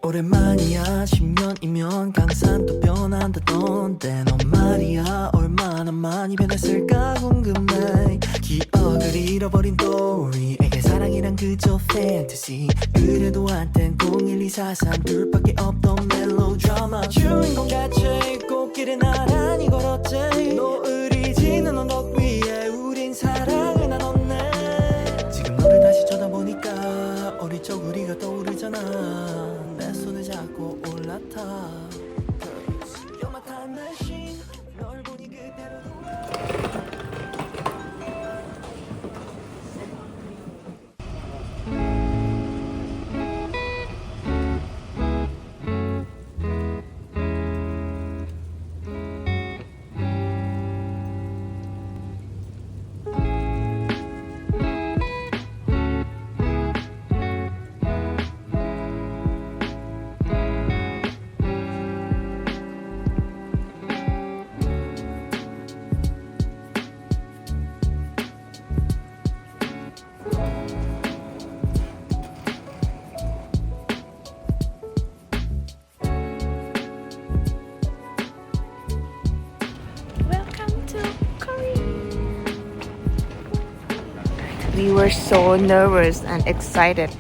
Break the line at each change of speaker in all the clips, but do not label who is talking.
오랜만이야 10년이면 강산도 변한다던데 넌 말이야 얼마나 많이 변했을까 궁금해 기억을 잃어버린 도리에게 사랑이란 그저 fantasy 그래도 한땐 01243 둘밖에 없던 멜로드라마 주인공 자체 꽃길에 나란히 걸었지 노을이 지는 언덕 위에 우린 사랑을 나눴네 지금 너를 다시 쳐다보니까 어릴 적 우리가 떠오르잖아 내 손을 잡고 올라타 You're my time machine 널 보니 그대로
We were so nervous and excited.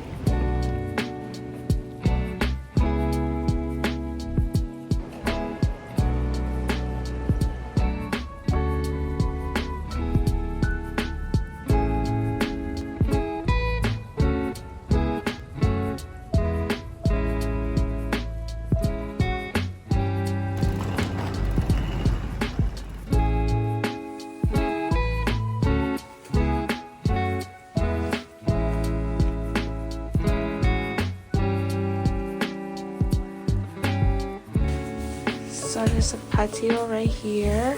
So there's a patio right here.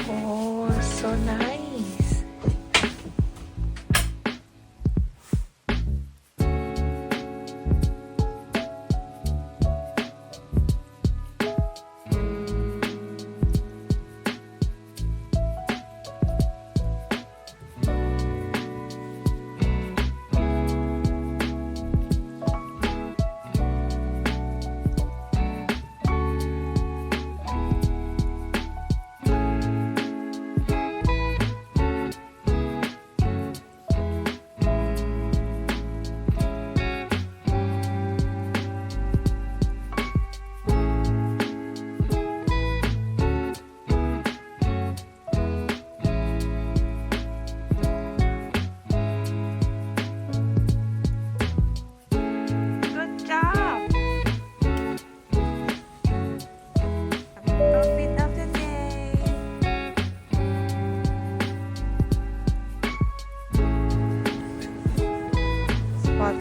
Oh, so nice.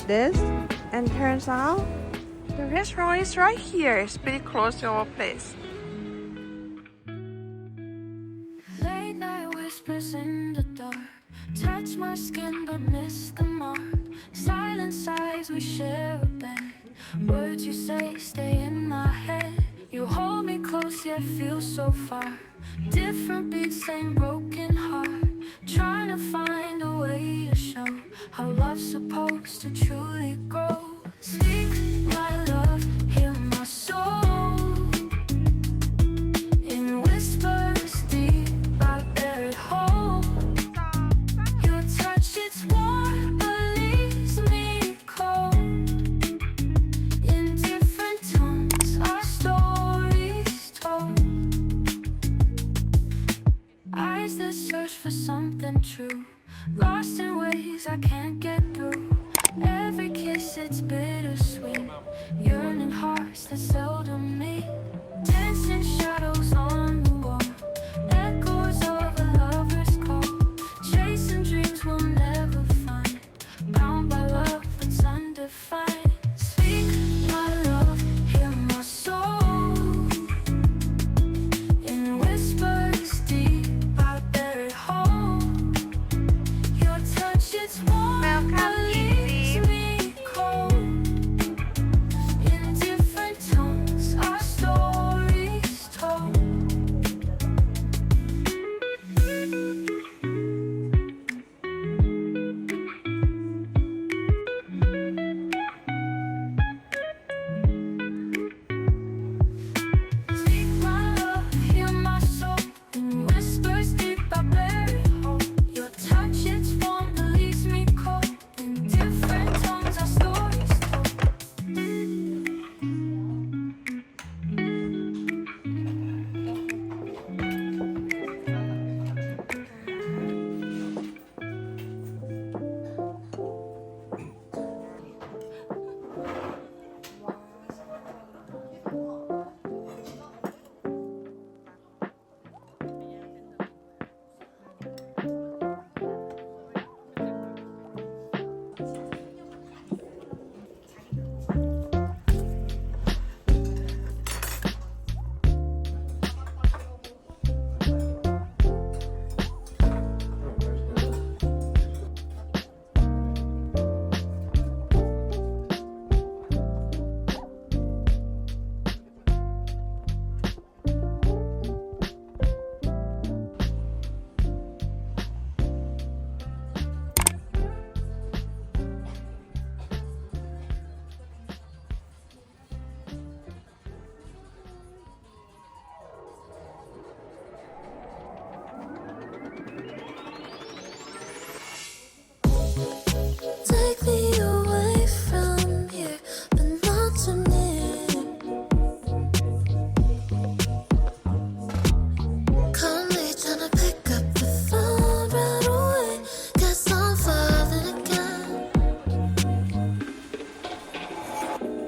This and turns out the restaurant is right here. It's pretty close to our place.
Late night whispers in the dark touch my skin but miss the mark. Silent sighs we share a bed. Words you say stay in my head. You hold me close yet feel so far. Different beats, same broken heart. Trying to find a way to show how love's supposed to truly grow. Speak my love, heal my soul. In whispers deep, I bear it whole. Your touch, it's warm, but leaves me cold. In different tones, our stories told. Eyes that search for something true. Lost in ways I can't get through. Every kiss, it's bittersweet. Yearning hearts that seldom meet. Dancing shadows on the wall. Echoes of a lover's call. Chasing dreams we'll never find. Bound by love that's undefined. Speak my love, hear my soul. In whispers deep, I bear it whole. Your touch, it's warm, but leaves me cold. In different tones.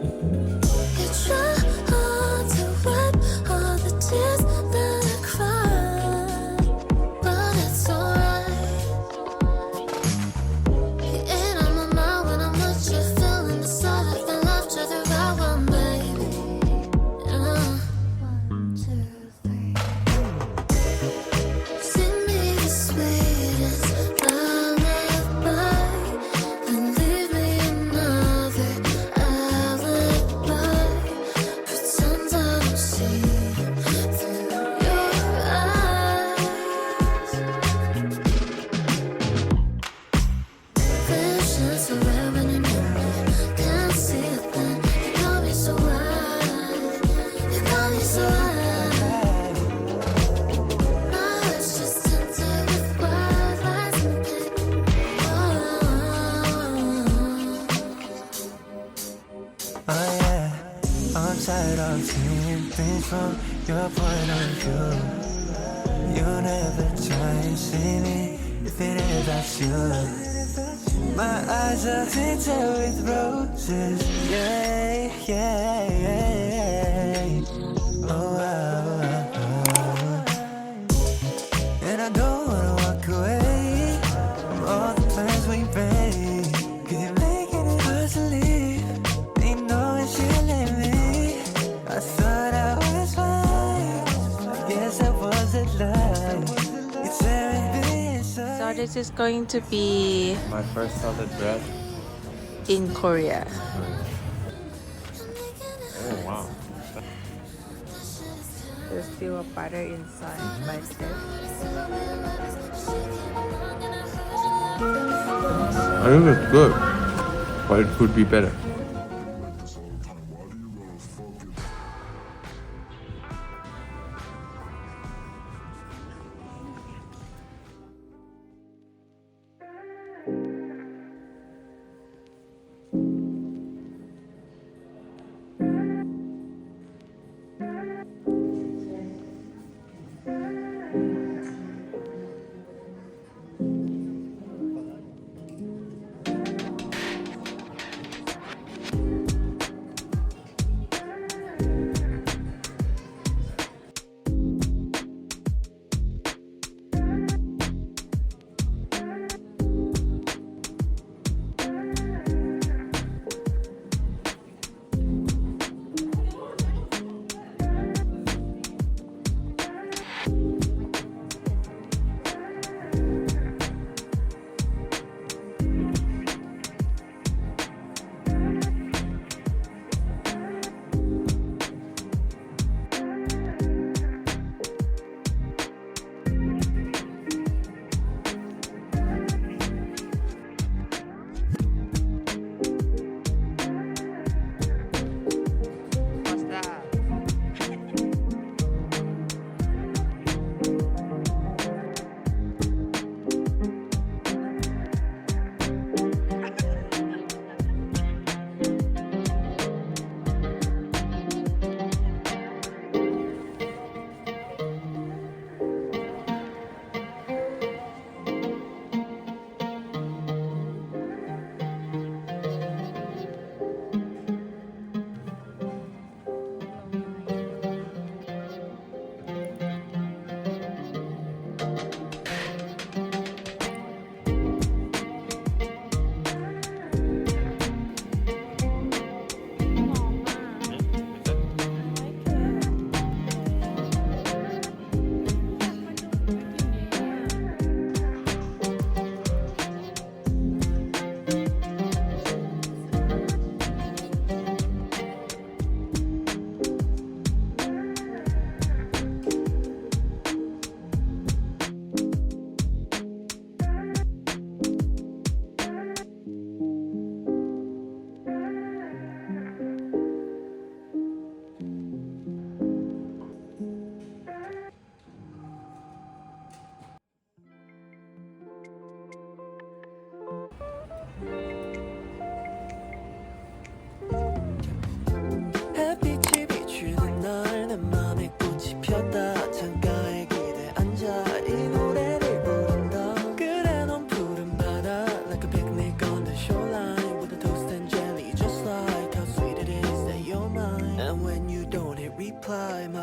You try hard to wipe all the tears that I cried, but it's alright. You ain't on my mind when I'm with you, feeling the side of the love, try to ride one, baby. 1, 2, 3. Sing me the sweetest lullaby, then leave me another alibi. Pretend I don't see through your eyes. Visions are rare when you're near me. Can't see it then. You got me so wide. You got me so wide. My heart's just tinted with wild lights and pink.
Oh yeah, I'm tired of seeing things from your point of view. You never try and see me if it is that you. My eyes are tinted with roses. Yeah, yeah, yeah. Oh, wow, and I don't wanna walk away from all the plans we made. 'Cause you're making it hard to leave. Ain't knowing she'll leave me. I thought I was fine. I guess I wasn't lying. It's tearing me inside.
So this is going to be
My first salad bread.
in Korea.
Oh wow.
There's still a butter inside like this.
I think it's good, but it could be better.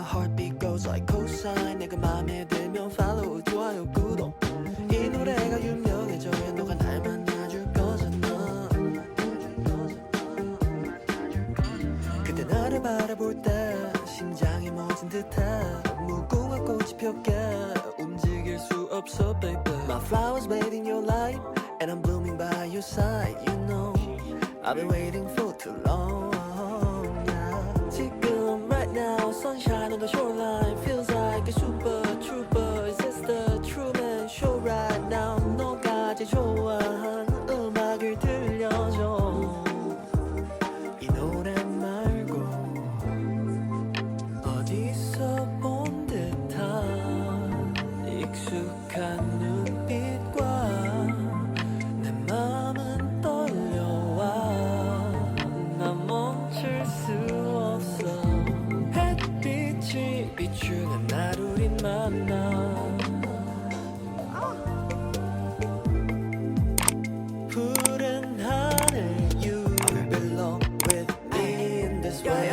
heartbeat goes like cosine 내가 맘에 들면 follow 좋아요 구독 이 노래가 유명해져야 너가 날 만나줄 거잖아 그때 나를 바라볼 때 심장이 멎은 듯한 무궁화 꽃이 폈게 움직일 수 없어 baby My flowers made in your life And I'm blooming by your side You know I've been waiting for too long yeah. 지금 right now Sunshine on the shoreline Feels like a super trooper Is this the Truman Show right now 너가 제일 좋아하는 음악을 들려줘 이 노래 말고 어디서 본 듯한 익숙한 눈빛과 내 맘은 떨려와 난 멈출 수 없어 햇빛이 비추는 날 우린 만나 푸른 하늘 You belong with me in this way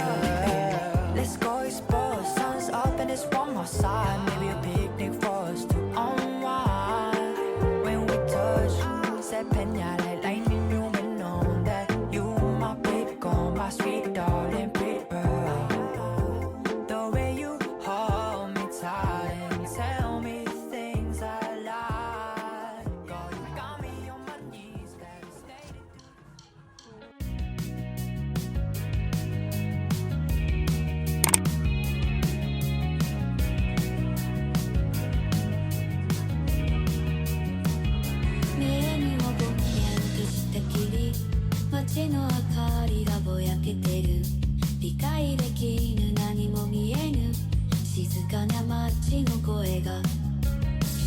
Let's go explore. Sun's up and it's one more side. Maybe a picnic for us to unwind. When we touch, said penya like lightning. You may know that you my baby, go my sweet darling, pretty pearl. The way you hold me tight and tell me things I like. Girl, you got me on my knees, devastated.目にもぼんやんとした霧街の明かりがぼやけてる理解できぬ何も見えぬ静かな街の声が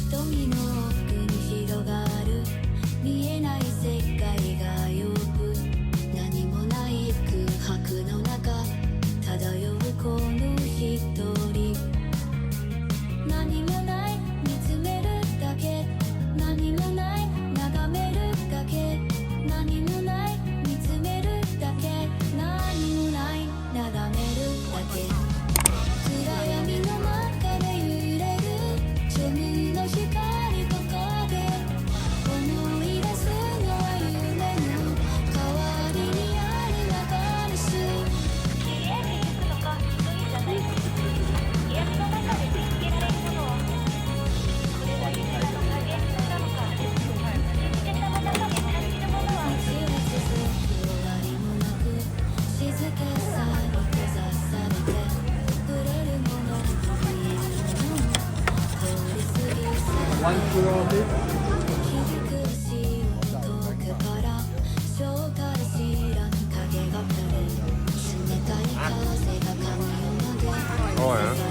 瞳の奥に広がる見えない世界が呼ぶ何もない空白の中漂うこの一人何もない見つめるだけ何もない眺めるだけ何もない見つめるだけ何もない眺めるだけ暗闇の中で揺れるジェムの光ここで思い出すのは夢の代わりにある中です家に行くのか一人じゃない闇の中で見つけられるものはこれが夢なのか現実なのか見つけた中で感じるものは道は続く終わりもなく静けさに閉ざされて触れるもの見えるもの通り過ぎ去る気づく足を遠くから正体知らぬ影が降る冷たい風が髪を投げ
Oh, yeah.